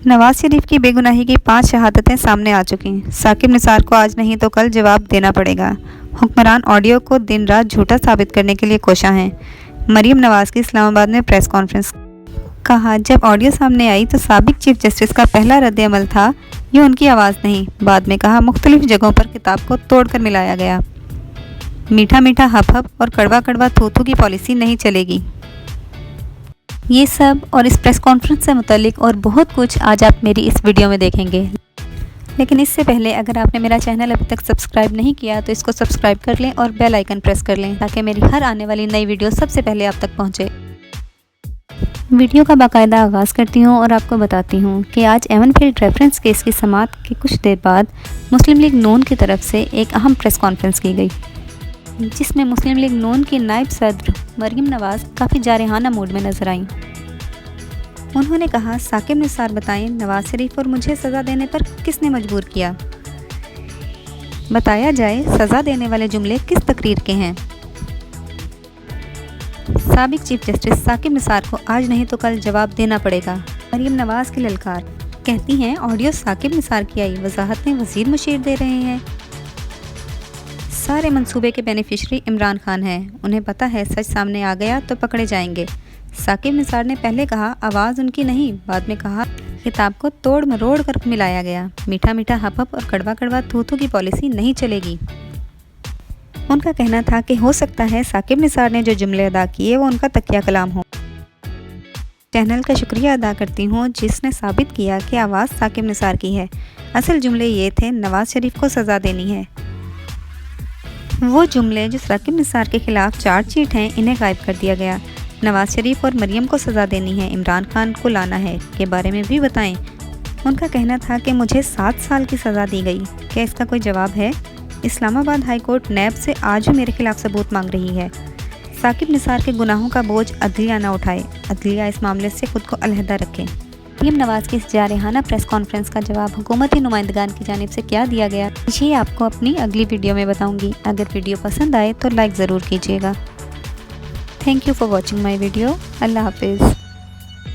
नवाज शरीफ की बेगुनाही की 5 शहादतें सामने आ चुकी। साकिब निसार को आज नहीं तो कल जवाब देना पड़ेगा। हुक्मरान ऑडियो को दिन रात झूठा साबित करने के लिए कोशा हैं। मरीम नवाज की इस्लामाबाद में प्रेस कॉन्फ्रेंस। कहा, जब ऑडियो सामने आई तो साबिक चीफ जस्टिस का पहला रद्द-ए-अमल था, ये उनकी आवाज़ नहीं। बाद में कहा, मुख्तलिफ जगहों पर किताब को तोड़कर मिलाया गया। मीठा मीठा हप हप और कड़वा कड़वा थू थू की पॉलिसी नहीं चलेगी। ये सब और इस प्रेस कॉन्फ्रेंस से मुतालिक और बहुत कुछ आज आप मेरी इस वीडियो में देखेंगे। लेकिन इससे पहले अगर आपने मेरा चैनल अभी तक सब्सक्राइब नहीं किया तो इसको सब्सक्राइब कर लें और बेल आइकन प्रेस कर लें ताकि मेरी हर आने वाली नई वीडियो सबसे पहले आप तक पहुंचे। वीडियो का बाकायदा आगाज़ करती हूं और आपको बताती हूं कि आज एवनफील्ड रेफरेंस केस की समाअत के कुछ देर बाद मुस्लिम लीग नून की तरफ से एक अहम प्रेस कॉन्फ्रेंस की गई, जिसमें मुस्लिम लीग नून की नायब सदर मरीम नवाज़ काफ़ी जारहाना मूड में नजर आईं। उन्होंने कहा, साकिब निसार बताएं, नवाज शरीफ और मुझे सज़ा देने पर किसने मजबूर किया? बताया जाए सज़ा देने वाले जुमले किस तकरीर के हैं? साबिक चीफ जस्टिस साकिब निसार को आज नहीं तो कल जवाब देना पड़ेगा। मरीम नवाज़ की ललकार। कहती हैं, ऑडियो साकिब निसार की आई, वजाहतें वज़ीर मुशीर दे रहे हैं। सारे मंसूबे के बेनिफिशरी इमरान खान हैं। उन्हें पता है सच सामने आ गया तो पकड़े जाएंगे। साकिब निसार ने पहले कहा आवाज़ उनकी नहीं, बाद में कहा किताब को तोड़ मरोड़ कर मिलाया गया। मीठा मीठा हप हप और कड़वा कड़वा थू थू की पॉलिसी नहीं चलेगी। उनका कहना था कि हो सकता है साकिब निसार ने जो जुमले अदा किए वो उनका तकिया कलाम हो। चैनल का शुक्रिया अदा करती हूँ जिसने साबित किया कि आवाज़ साकिब निसार की है। असल जुमले ये थे, नवाज शरीफ को सज़ा देनी है। वो जुमले जो साकिब निसार के खिलाफ चार्जशीट हैं, इन्हें गायब कर दिया गया। नवाज शरीफ और मरीम को सज़ा देनी है, इमरान खान को लाना है के बारे में भी बताएं। उनका कहना था कि मुझे 7 साल की सज़ा दी गई। क्या इसका कोई जवाब है? इस्लामाबाद हाई कोर्ट नैब से आज भी मेरे खिलाफ सबूत मांग रही है। साकिब निसार के गुनाहों का बोझ अदलिया ना उठाए, अदलिया इस मामले से खुद को अलहदा रखें। मरीम नवाज़ की इस जारहाना प्रेस कॉन्फ्रेंस का जवाब हुकूमती नुमाइंदगान की जानिब से क्या दिया गया, ये आपको अपनी अगली वीडियो में बताऊंगी। अगर वीडियो पसंद आए तो लाइक ज़रूर कीजिएगा। Thank you for watching my video. अल्लाह हाफिज़।